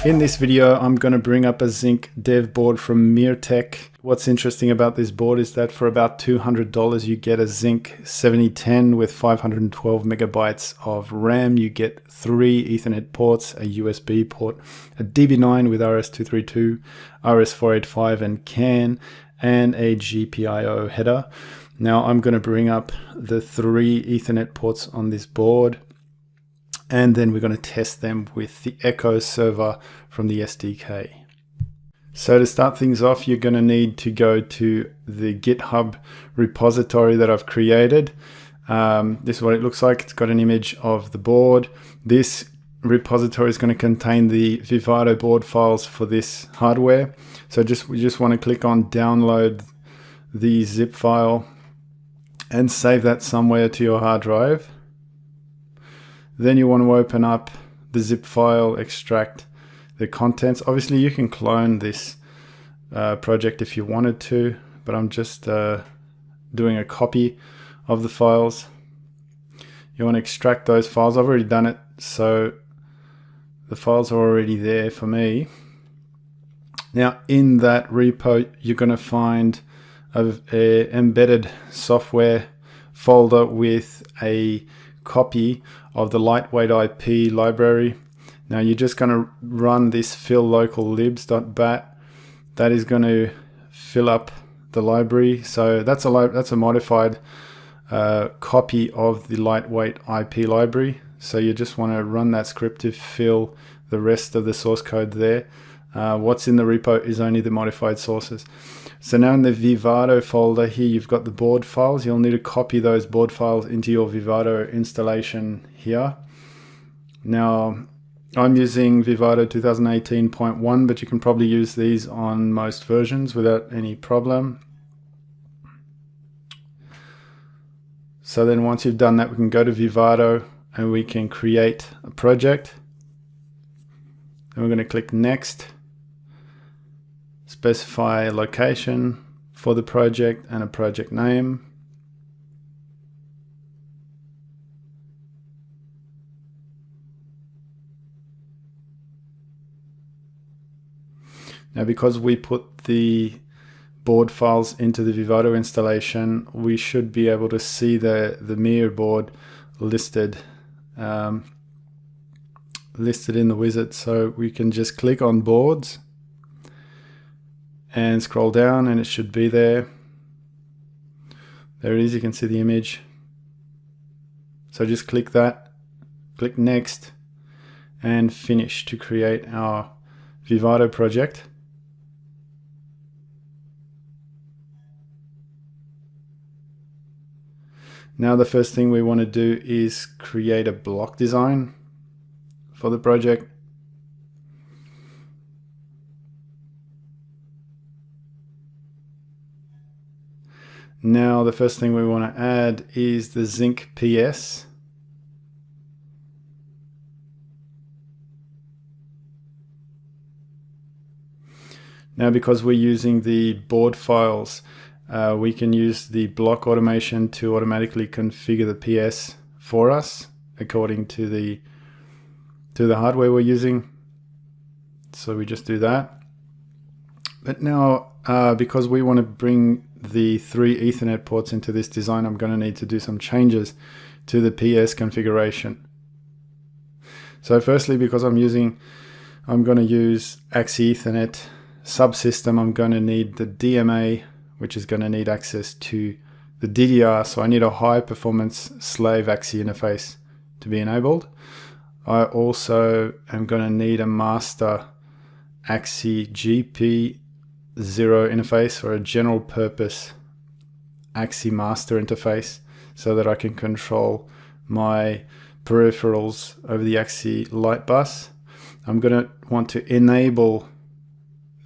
In this video, I'm going to bring up a Zinc dev board from MYIR. What's interesting about this board is that for about $200, you get a Zinc 7010 with 512 megabytes of RAM. You get 3 Ethernet ports, a USB port, a DB9 with RS-232, RS-485 and CAN, and a GPIO header. Now I'm going to bring up the 3 Ethernet ports on this board, and then we're going to test them with the Echo server from the SDK. So to start things off, you're going to need to go to the GitHub repository that I've created. This is what it looks like. It's got an image of the board. This repository is going to contain the Vivado board files for this hardware. So we just want to click on download the zip file and save that somewhere to your hard drive. Then you want to open up the zip file, extract the contents. Obviously you can clone this project if you wanted to, but I'm just doing a copy of the files. You want to extract those files. I've already done it, so the files are already there for me. Now in that repo, you're going to find an embedded software folder with a copy of the lightweight IP library. Now you're just going to run this fill local libs.bat. That is going to fill up the library. So that's a modified copy of the lightweight IP library. So you just want to run that script to fill the rest of the source code there. What's in the repo is only the modified sources. So now in the Vivado folder here, you've got the board files. You'll need to copy those board files into your Vivado installation here. Now, I'm using Vivado 2018.1, but you can probably use these on most versions without any problem. So then once you've done that, we can go to Vivado and we can create a project. And we're going to click Next. Specify a location for the project and a project name. Now because we put the board files into the Vivado installation, we should be able to see the MYIR board listed in the wizard. So we can just click on boards and scroll down and it should be there. There it is, you can see the image. So just click that, click Next and Finish to create our Vivado project. Now the first thing we want to do is create a block design for the project. Now the first thing we want to add is the Zinc PS. Now because we're using the board files, we can use the block automation to automatically configure the PS for us according to the hardware we're using. So we just do that. But now because we want to bring the 3 Ethernet ports into this design, I'm going to need to do some changes to the PS configuration. So firstly, because I'm going to use AXI Ethernet subsystem, I'm going to need the DMA, which is going to need access to the DDR. So I need a high performance slave AXI interface to be enabled. I also am going to need a master AXI GP0 interface, or a general purpose AXI master interface, so that I can control my peripherals over the AXI light bus. I'm going to want to enable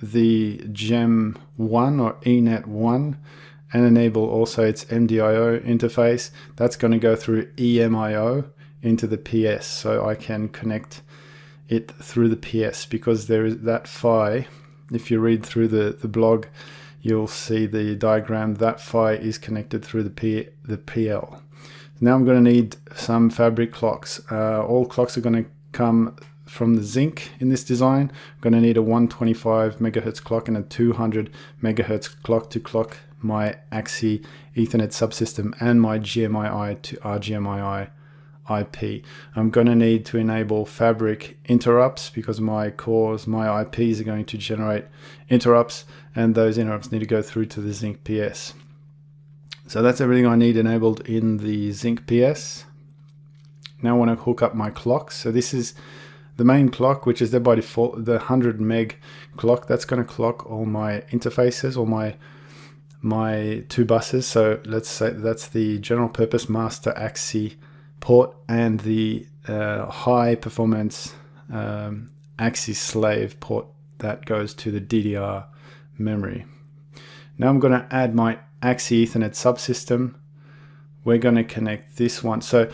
the GEM1 or ENET1 and enable also its MDIO interface. That's going to go through EMIO into the PS, so I can connect it through the PS, because there is that PHY. If you read through the blog, you'll see the diagram. That PHY is connected through the PL. Now I'm going to need some fabric clocks. All clocks are going to come from the zinc in this design. I'm going to need a 125 megahertz clock and a 200 megahertz clock to clock my AXI Ethernet subsystem and my GMII to RGMII IP. I'm going to need to enable fabric interrupts because my cores, my IPs are going to generate interrupts, and those interrupts need to go through to the zinc PS. So that's everything I need enabled in the zinc PS. Now I want to hook up my clocks. So this is the main clock, which is there by default, the 100 meg clock. That's going to clock all my interfaces, all my two buses. So let's say that's the general purpose master AXI port and the high performance AXI slave port that goes to the DDR memory. Now I'm going to add my AXI Ethernet subsystem. We're going to connect this one. So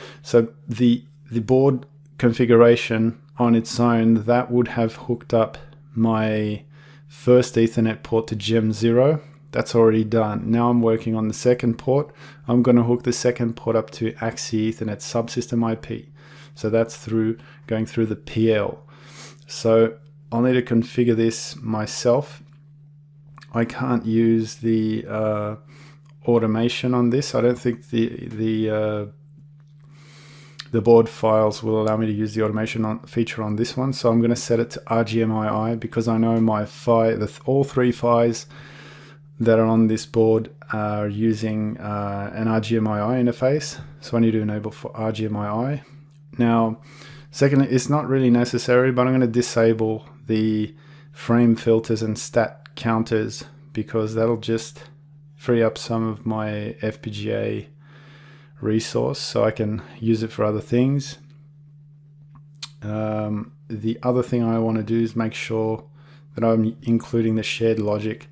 the board configuration on its own, that would have hooked up my first Ethernet port to Gem 0. That's already done. Now I'm working on the second port. I'm going to hook the second port up to AXI Ethernet subsystem IP. So that's going through the PL. So I'll need to configure this myself. I can't use the automation on this. I don't think the board files will allow me to use the automation feature on this one. So I'm going to set it to RGMII because I know my all three PHYs that are on this board are using an RGMII interface. So I need to enable for RGMII. Now, secondly, it's not really necessary, but I'm going to disable the frame filters and stat counters because that'll just free up some of my FPGA resource so I can use it for other things. The other thing I want to do is make sure that I'm including the shared logic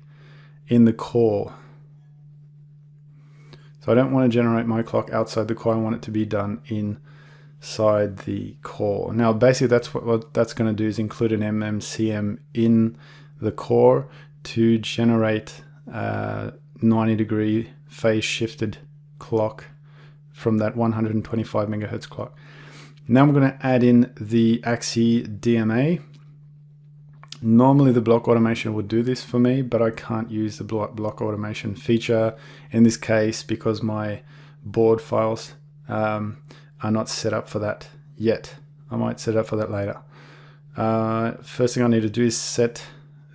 in the core. So I don't want to generate my clock outside the core. I want it to be done inside the core. Now basically that's what that's going to do is include an MMCM in the core to generate 90-degree phase shifted clock from that 125 megahertz clock. Now I'm going to add in the AXI DMA. Normally the block automation would do this for me, but I can't use the block automation feature in this case because my board files are not set up for that yet. I might set up for that later. First thing I need to do is set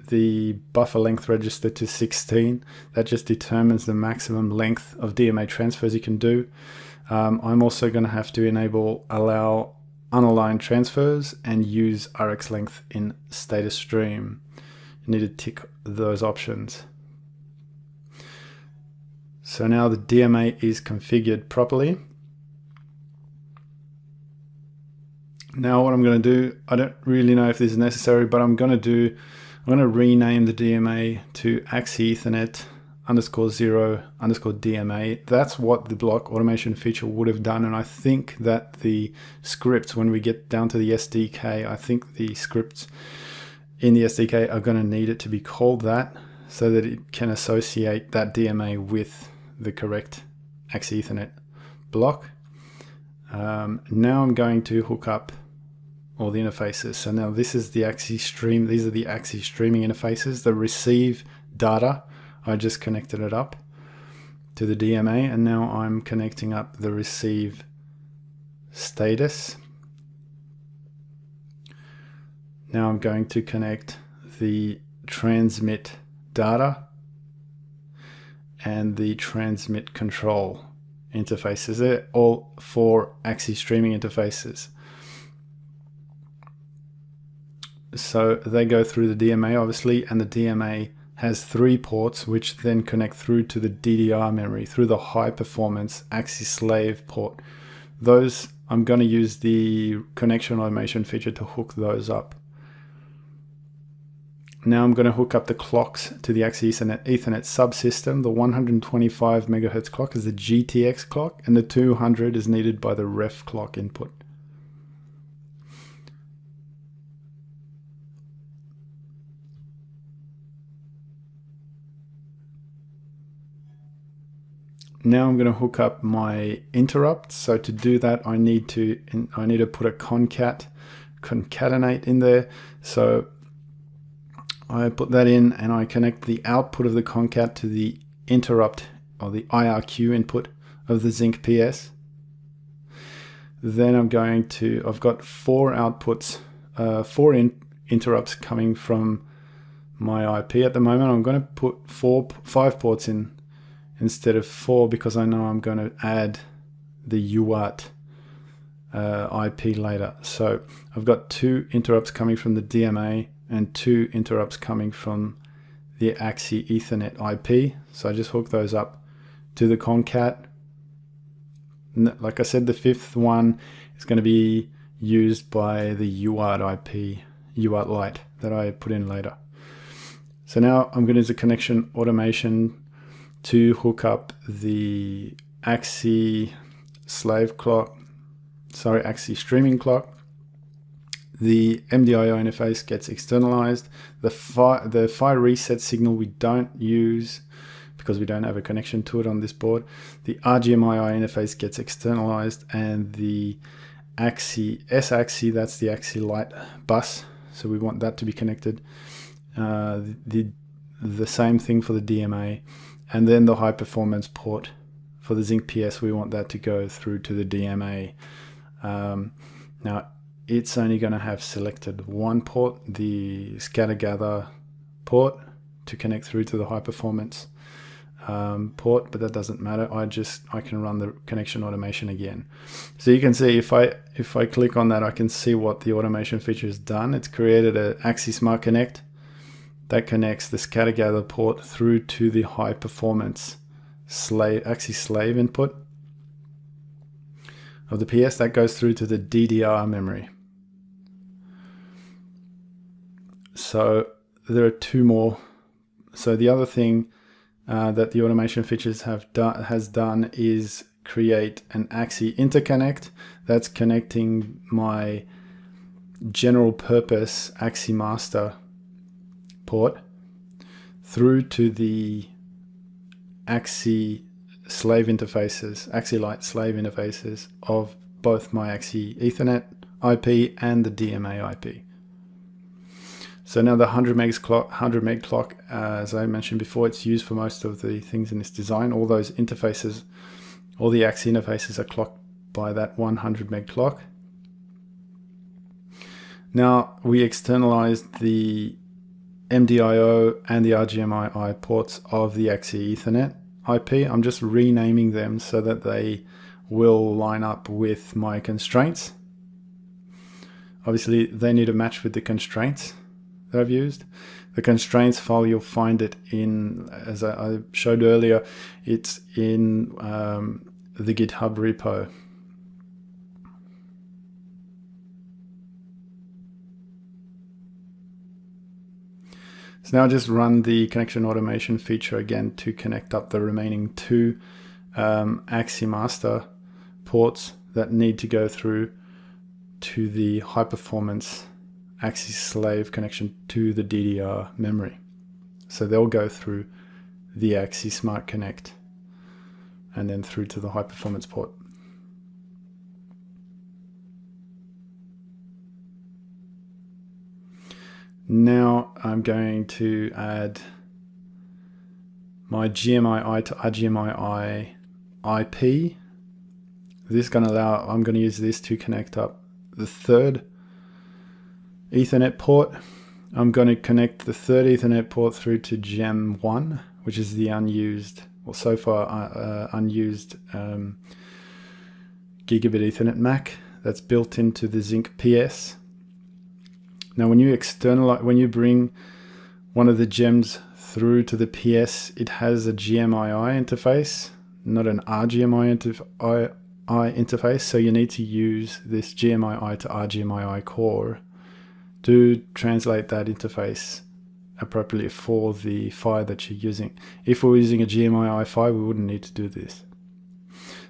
the buffer length register to 16. That just determines the maximum length of DMA transfers you can do. I'm also going to have to allow unaligned transfers and use RX length in status stream. You need to tick those options. So now the DMA is configured properly. Now what I'm going to do, I don't really know if this is necessary, but I'm going to rename the DMA to AXI Ethernet _0_DMA. That's what the block automation feature would have done, and I think that the scripts, when we get down to the SDK, I think the scripts in the SDK are going to need it to be called that so that it can associate that DMA with the correct AXI Ethernet block. Now I'm going to hook up all the interfaces. So now this is the AXI stream. These are the AXI streaming interfaces. The receive data, I just connected it up to the DMA, and now I'm connecting up the receive status. Now I'm going to connect the transmit data and the transmit control interfaces. They're all four AXI streaming interfaces. So they go through the DMA obviously, and the DMA has 3 ports which then connect through to the DDR memory through the high performance AXI slave port. Those, I'm going to use the connection automation feature to hook those up. Now I'm going to hook up the clocks to the AXI Ethernet subsystem. The 125 megahertz clock is the GTX clock, and the 200 is needed by the ref clock input. Now I'm going to hook up my interrupts. So to do that, I need to put a concat concatenate in there. So I put that in and I connect the output of the concat to the interrupt or the IRQ input of the Zinc PS. Then I've got 4 outputs, 4 interrupts coming from my IP at the moment. I'm going to put 5 ports in instead of 4 because I know I'm going to add the UART IP later. So I've got 2 interrupts coming from the DMA and 2 interrupts coming from the AXI Ethernet IP. So I just hook those up to the concat. Like I said, the 5th one is going to be used by the UART IP, UART Lite that I put in later. So now I'm going to use a connection automation to hook up the AXI slave clock, AXI streaming clock. The MDIO interface gets externalized. The fire reset signal we don't use because we don't have a connection to it on this board. The RGMII interface gets externalized, and the AXI S-AXI, that's the AXI Lite bus, so we want that to be connected. The same thing for the DMA, and then the high performance port for the Zinc PS, we want that to go through to the DMA. Now it's only going to have selected one port, the scatter gather port, to connect through to the high performance port, but that doesn't matter. I can run the connection automation again. So you can see if I click on that, I can see what the automation feature has done. It's created a AXI Smart Connect that connects the scatter gather port through to the high performance AXI slave input of the PS. That goes through to the DDR memory. So there are 2 more. So the other thing that the automation features has done is create an AXI interconnect that's connecting my general purpose AXI master port through to the AXI slave interfaces, AXI Lite slave interfaces of both my AXI Ethernet IP and the DMA IP. So now the 100 meg clock, as I mentioned before, it's used for most of the things in this design. All those interfaces, all the AXI interfaces are clocked by that 100 meg clock. Now we externalized the MDIO and the RGMII ports of the AXI Ethernet IP. I'm just renaming them so that they will line up with my constraints. Obviously they need to match with the constraints that I've used. The constraints file, you'll find it in, as I showed earlier, it's in the GitHub repo. So now just run the connection automation feature again to connect up the remaining 2 AXI master ports that need to go through to the high performance AXI slave connection to the DDR memory. So they'll go through the AXI Smart Connect and then through to the high performance port. Now I'm going to add my GMII to RGMII IP. This is going to allow, I'm going to use this to connect up the 3rd Ethernet port. I'm going to connect the 3rd Ethernet port through to Gem 1, which is the unused, or so far unused Gigabit Ethernet MAC that's built into the Zinc PS. Now when you bring one of the gems through to the PS, it has a GMII interface, not an RGMII interface, so you need to use this GMII to RGMII core to translate that interface appropriately for the PHY that you're using. If we were using a GMII PHY, we wouldn't need to do this.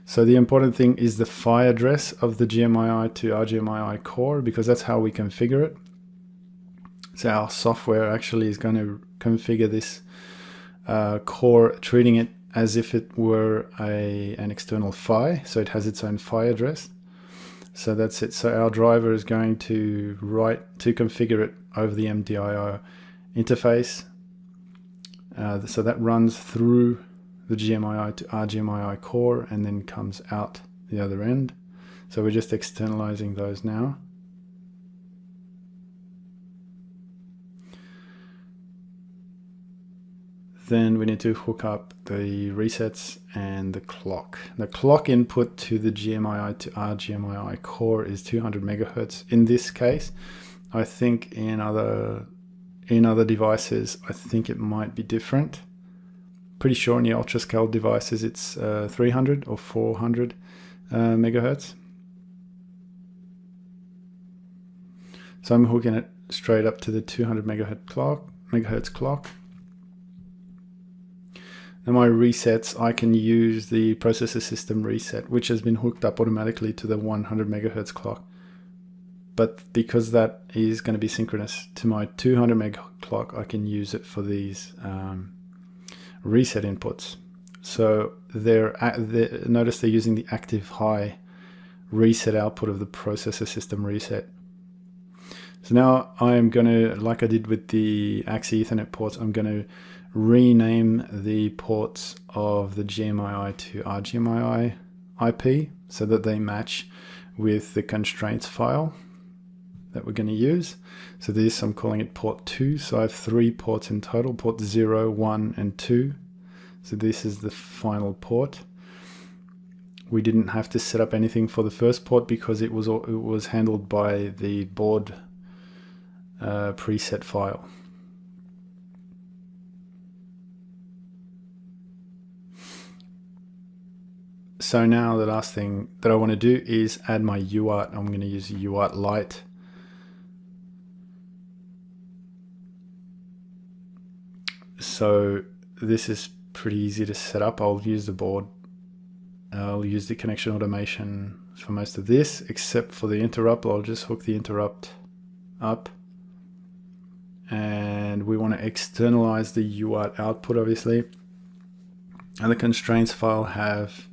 So the important thing is the PHY address of the GMII to RGMII core, because that's how we configure it. So our software actually is going to configure this core, treating it as if it were an external PHY, so it has its own PHY address. So that's it. So our driver is going to configure it over the MDIO interface. So that runs through the GMII to RGMII core and then comes out the other end. So we're just externalizing those now. Then we need to hook up the resets and the clock. The clock input to the GMII to RGMII core is 200 megahertz. In this case, I think in other devices, I think it might be different. Pretty sure in the ultra-scale devices it's 300 or 400 megahertz. So I'm hooking it straight up to the 200 megahertz clock. Now my resets, I can use the processor system reset, which has been hooked up automatically to the 100 megahertz clock. But because that is going to be synchronous to my 200 meg clock, I can use it for these reset inputs. So notice they're using the active high reset output of the processor system reset. So now I am going to, like I did with the AXI Ethernet ports, I'm going to rename the ports of the GMII to RGMII IP so that they match with the constraints file that we're going to use. So this, I'm calling it port 2. So I have 3 ports in total, port 0, 1, and 2. So this is the final port. We didn't have to set up anything for the first port because it was handled by the board preset file. So now the last thing that I want to do is add my UART. I'm going to use UART Lite. So this is pretty easy to set up. I'll use the board. I'll use the connection automation for most of this, except for the interrupt. I'll just hook the interrupt up. And we want to externalize the UART output, obviously. And the constraints file has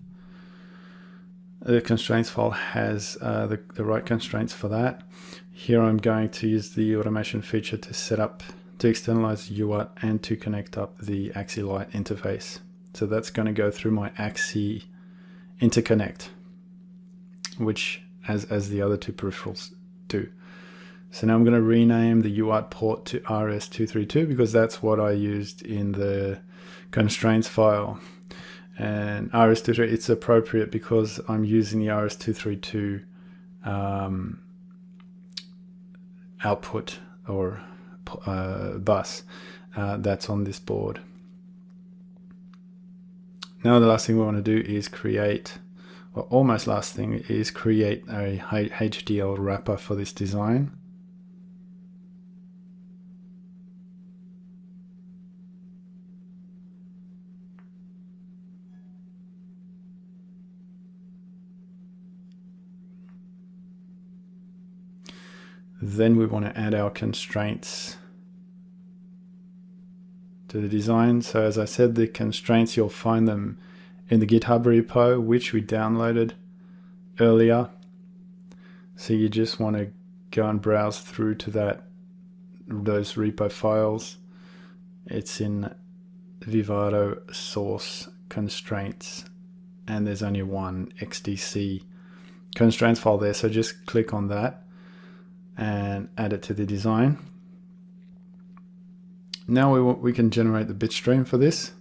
the right constraints for that. Here I'm going to use the automation feature to externalize UART and to connect up the AXI Lite interface. So that's going to go through my AXI interconnect, which as the other two peripherals do. So now I'm going to rename the UART port to RS232 because that's what I used in the constraints file. And RS232, it's appropriate because I'm using the RS232 output or bus that's on this board. Now the last thing we want to do is create, or almost last thing, is create a HDL wrapper for this design. Then we want to add our constraints to the design. So as I said, the constraints, you'll find them in the GitHub repo, which we downloaded earlier. So you just want to go and browse through to those repo files. It's in Vivado source constraints, and there's only one XDC constraints file there. So just click on that and add it to the design. Now we can generate the bitstream for this.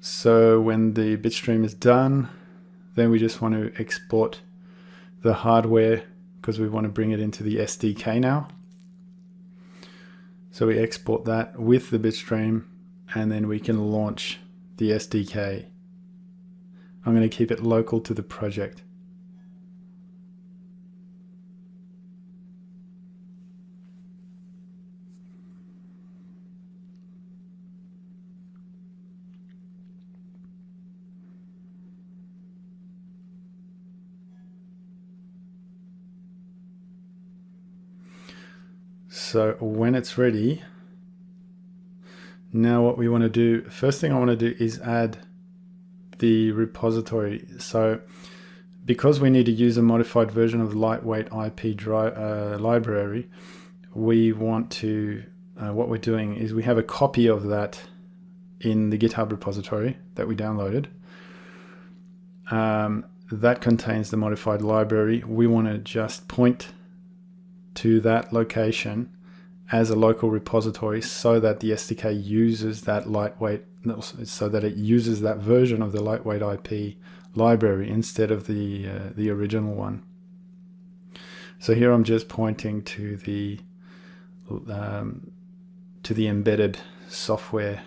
So when the bitstream is done, then we just want to export the hardware because we want to bring it into the SDK now. So we export that with the bitstream and then we can launch the SDK. I'm going to keep it local to the project. So when it's ready, now what we want to do, first thing I want to do is add the repository. So because we need to use a modified version of the lightweight IP library, we want to, what we're doing is we have a copy of that in the GitHub repository that we downloaded. That contains the modified library. We want to just point to that location as a local repository so that the SDK uses that so that it uses that version of the lightweight IP library instead of the original one. So here I'm just pointing to the embedded software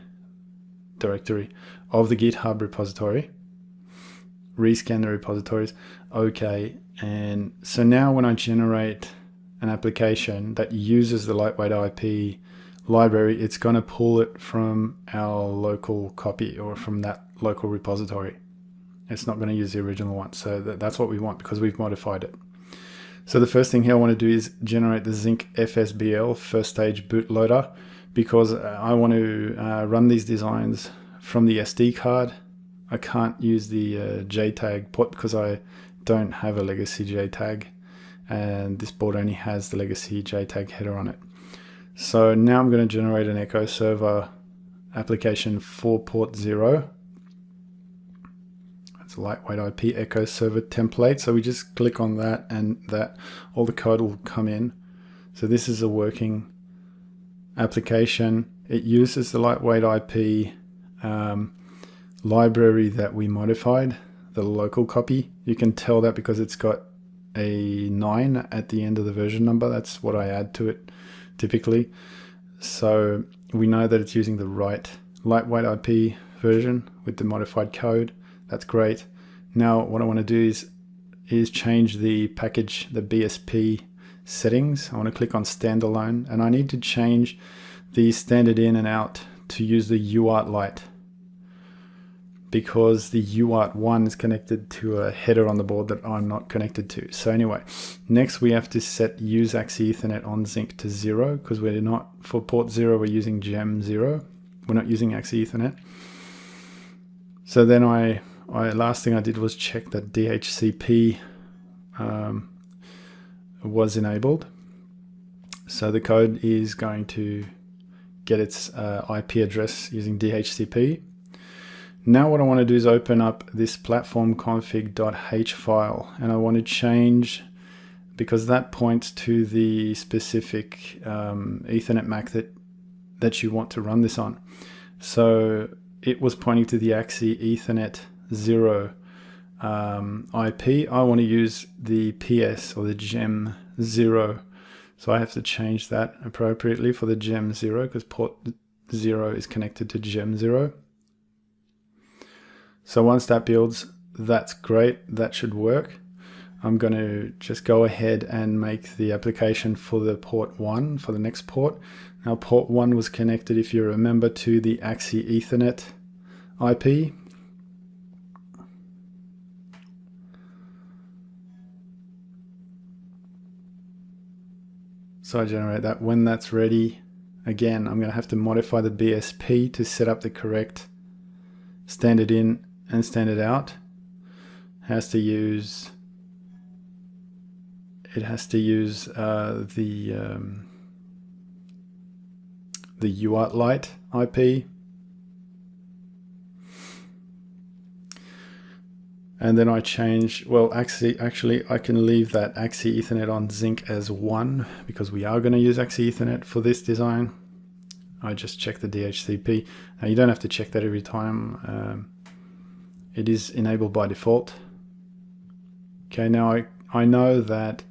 directory of the GitHub repository. Rescan the repositories. Okay, and so now when I generate an application that uses the lightweight IP library, it's going to pull it from our local copy or from that local repository. It's not going to use the original one. So that's what we want because we've modified it. So the first thing here I want to do is generate the Zinc FSBL first stage bootloader, because I want to run these designs from the SD card. I can't use the JTAG port because I don't have a legacy JTAG, and this board only has the legacy JTAG header on it. So now I'm going to generate an Echo Server application for port 0. It's a lightweight IP Echo Server template. So we just click on that and all the code will come in. So this is a working application. It uses the lightweight IP library that we modified, the local copy. You can tell that because it's got a 9 at the end of the version number. That's what I add to it typically. So we know that it's using the right lightweight IP version with the modified code. That's great. Now what I want to do is change the package, the BSP settings. I want to click on standalone, and I need to change the standard in and out to use the UART light, because the UART 1 is connected to a header on the board that I'm not connected to. So anyway, next we have to set use AXI Ethernet on Zinc to 0, because we're not, for port 0 we're using gem 0. We're not using AXI Ethernet. So then last thing I did was check that DHCP was enabled. So the code is going to get its IP address using DHCP. Now what I want to do is open up this platform config.h file, and I want to change, because that points to the specific Ethernet MAC that you want to run this on. So it was pointing to the AXI Ethernet 0 IP. I want to use the PS or the gem 0. So I have to change that appropriately for the gem 0, because port 0 is connected to gem 0. So once that builds, that's great. That should work. I'm going to just go ahead and make the application for the port 1 for the next port. Now port 1 was connected, if you remember, to the AXI Ethernet IP. So I generate that. When that's ready, again, I'm going to have to modify the BSP to set up the correct standard in and standard out. It has to use the UART light IP. And then I change, well, actually I can leave that AXI Ethernet on Zinc as 1, because we are going to use AXI Ethernet for this design. I just check the DHCP. Now you don't have to check that every time. It is enabled by default. Okay, now I know that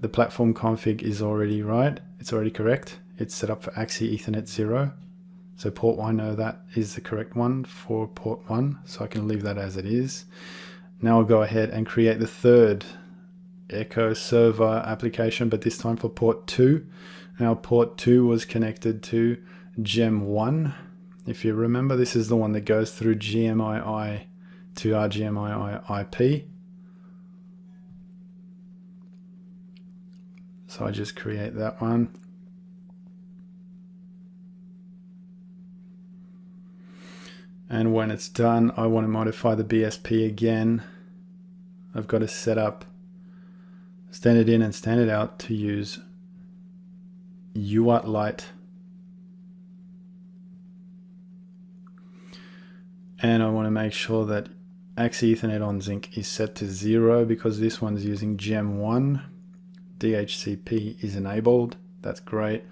the platform config is already right. It's already correct. It's set up for AXI Ethernet 0. So port 1, I know that is the correct one for port 1. So I can leave that as it is. Now I'll go ahead and create the third Echo Server application, but this time for port 2. Now port 2 was connected to gem 1. If you remember, this is the one that goes through GMII to RGMII IP. So I just create that one. And when it's done, I want to modify the BSP again. I've got to set up standard in and standard out to use UART light. And I want to make sure that AXI Ethernet on zinc is set to 0 because this one's using Gem 1. DHCP is enabled. That's great.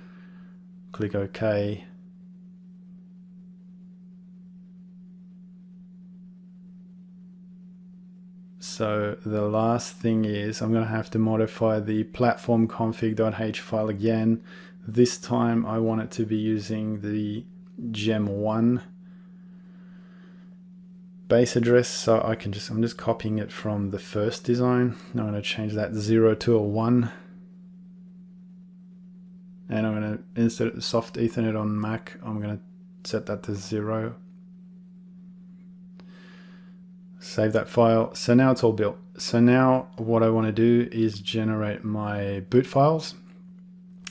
Click OK. So the last thing is I'm going to have to modify the platform config.h file again. This time I want it to be using the Gem 1 base address, so I'm just copying it from the first design. I'm going to change that 0 to a 1. And I'm going to, instead of soft Ethernet on Mac, I'm going to set that to 0. Save that file. So now it's all built. So now what I want to do is generate my boot files.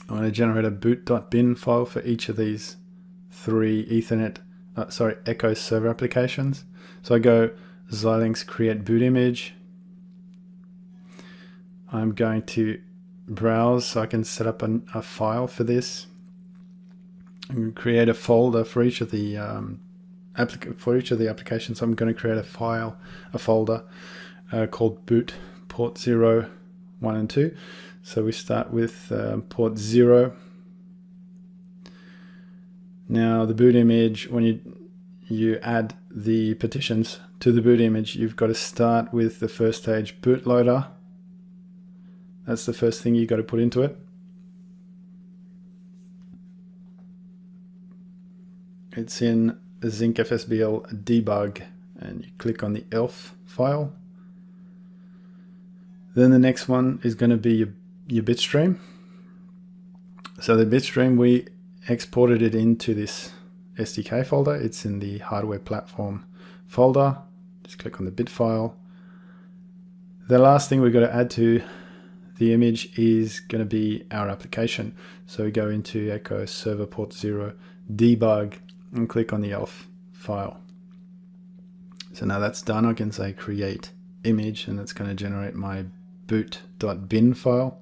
I'm going to generate a boot.bin file for each of these 3 Echo server applications. So I go Xilinx create boot image. I'm going to browse so I can set up a file for this. I'm going to create a folder for each of the applications. So I'm going to create a folder called boot port 0, 1 and 2. So we start with port 0. Now the boot image, when you add the partitions to the boot image, you've got to start with the first stage bootloader. That's the first thing you've got to put into it. It's in Zinc FSBL debug, and you click on the ELF file. Then the next one is going to be your bitstream. So the bitstream, we exported it into this SDK folder. It's in the hardware platform folder. Just click on the bit file. The last thing we've got to add to the image is going to be our application. So we go into Echo Server Port 0 debug and click on the ELF file. So now that's done, I can say create image, and it's going to generate my boot.bin file.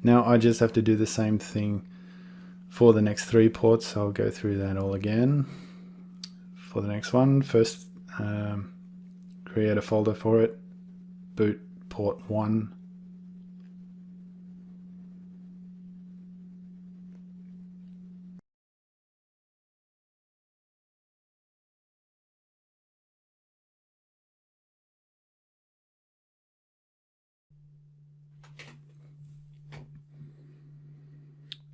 Now I just have to do the same thing for the next 3 ports. So I'll go through that all again. For the next one, first create a folder for it, boot port 1.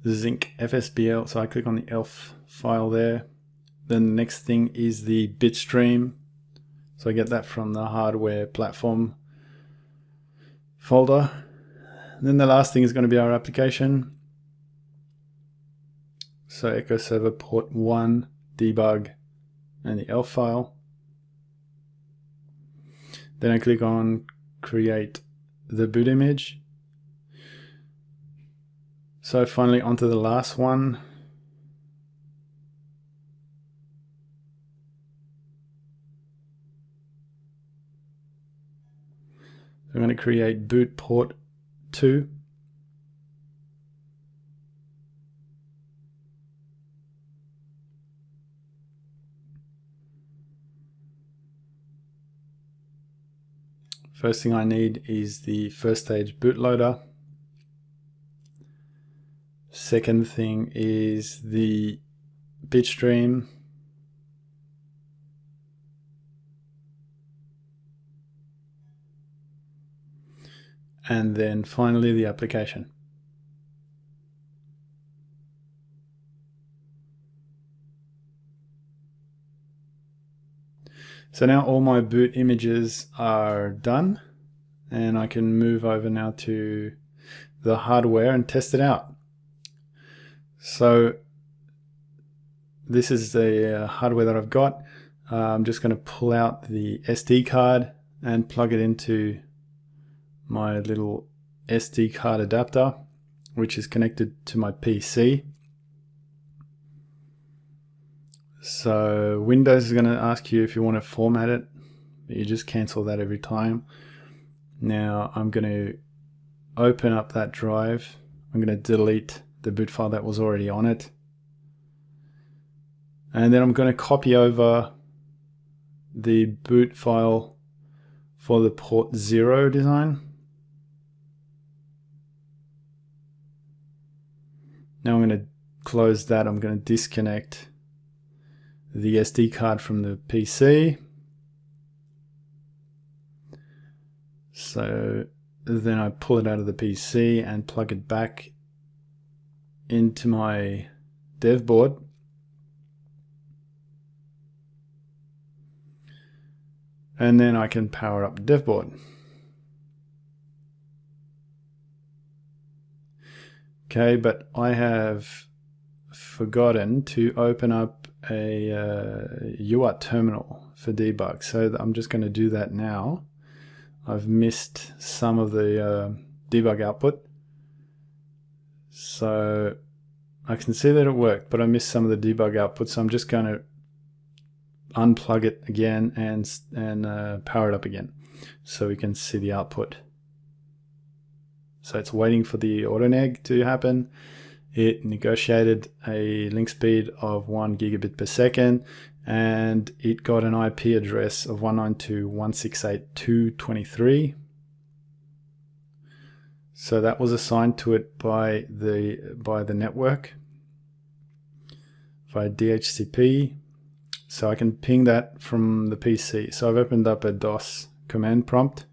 Zinc FSBL, so I click on the ELF file there. Then the next thing is the bitstream. So I get that from the hardware platform folder. And then the last thing is going to be our application. So Echo Server Port 1, debug, and the ELF file. Then I click on create the boot image. So finally onto the last one. I'm going to create boot port 2. First thing I need is the first stage bootloader. Second thing is the bitstream. And then finally the application. So now all my boot images are done, and I can move over now to the hardware and test it out. So this is the hardware that I've got. I'm just going to pull out the SD card and plug it into my little SD card adapter, which is connected to my PC. So Windows is going to ask you if you want to format it, but you just cancel that every time. Now I'm going to open up that drive. I'm going to delete the boot file that was already on it. And then I'm going to copy over the boot file for the port 0 design. Now I'm going to close that. I'm going to disconnect the SD card from the PC. So then I pull it out of the PC and plug it back into my dev board. And then I can power up the dev board. Okay, but I have forgotten to open up a UART terminal for debug. So I'm just going to do that now. I've missed some of the debug output. So I can see that it worked, but I missed some of the debug output. So I'm just going to unplug it again and power it up again so we can see the output. So it's waiting for the AutoNeg to happen. It negotiated a link speed of 1 gigabit per second, and it got an IP address of 192.168.223. So that was assigned to it by the network via DHCP. So I can ping that from the PC. So I've opened up a DOS command prompt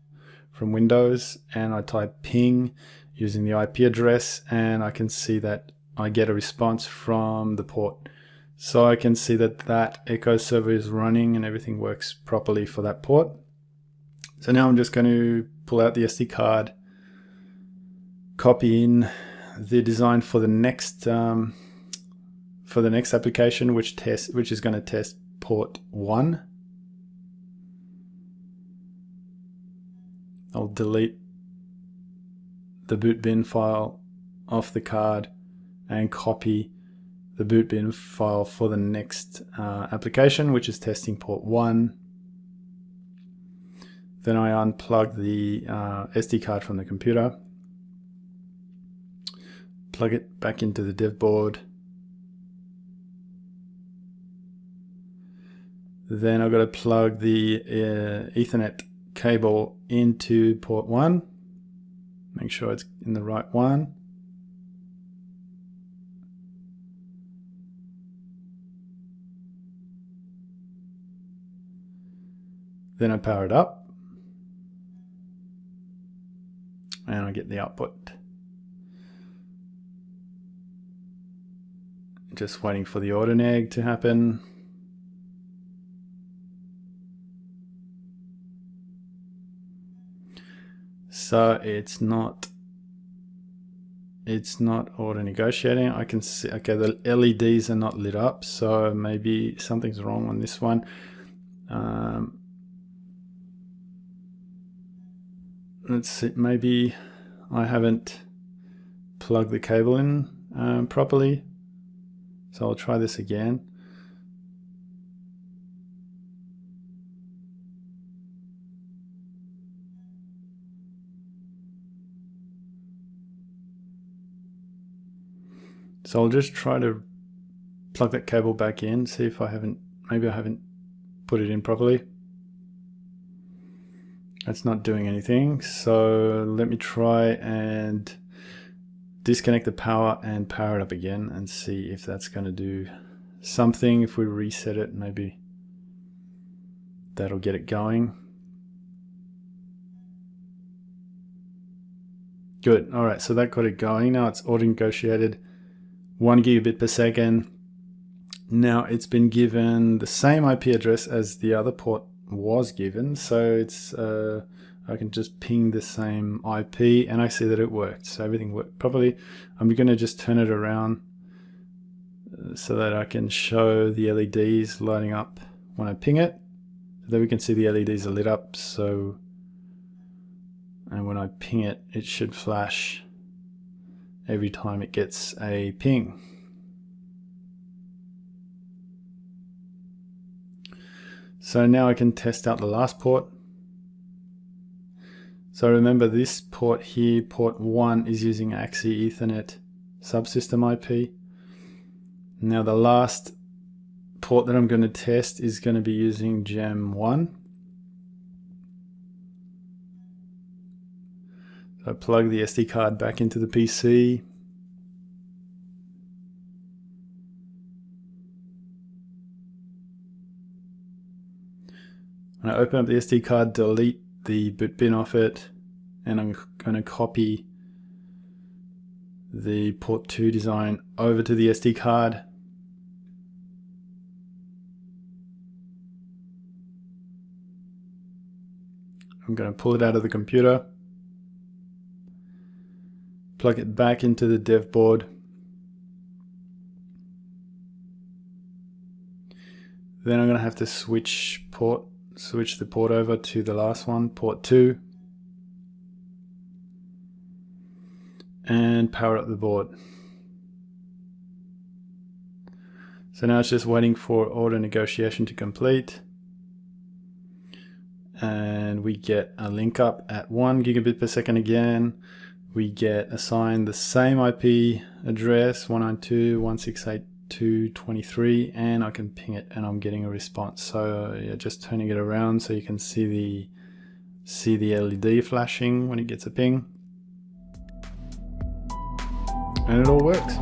from Windows and I type ping using the IP address, and I can see that I get a response from the port. So I can see that that echo server is running and everything works properly for that port. So now I'm just going to pull out the SD card, copy in the design for the next application, which is going to test port 1. I'll delete the boot bin file off the card and copy the boot bin file for the next application, which is testing port 1. Then I unplug the SD card from the computer, plug it back into the dev board. Then I've got to plug the Ethernet cable into port 1. Make sure it's in the right one. Then I power it up and I get the output. Just waiting for the AutoNeg to happen. So it's not auto negotiating. I can see, okay, the LEDs are not lit up, so maybe something's wrong on this one. Let's see, maybe I haven't plugged the cable in properly. So I'll try this again. So I'll just try to plug that cable back in, see if maybe I haven't put it in properly. That's not doing anything. So let me try and disconnect the power and power it up again and see if that's going to do something. If we reset it, maybe that'll get it going. Good. All right, so that got it going. Now it's auto negotiated 1 gigabit per second. Now it's been given the same IP address as the other port was given, so it's I can just ping the same IP and I see that it worked. So everything worked properly. I'm going to just turn it around so that I can show the LEDs lighting up when I ping it. So that we can see the LEDs are lit up. So, and when I ping it, it should flash every time it gets a ping. So now I can test out the last port. So remember, this port here, port 1, is using AXI Ethernet subsystem IP. Now the last port that I'm going to test is going to be using Gem 1. So I plug the SD card back into the PC. When I open up the SD card, delete the boot bin off it, and I'm going to copy the port 2 design over to the SD card. I'm going to pull it out of the computer, plug it back into the dev board. Then I'm going to have to switch the port over to the last one, port 2, and power up the board. So now it's just waiting for auto negotiation to complete, and we get a link up at 1 gigabit per second again. We get assigned the same IP address, 192.168.2.23, and I can ping it and I'm getting a response. So yeah, just turning it around so you can see the LED flashing when it gets a ping, and it all works.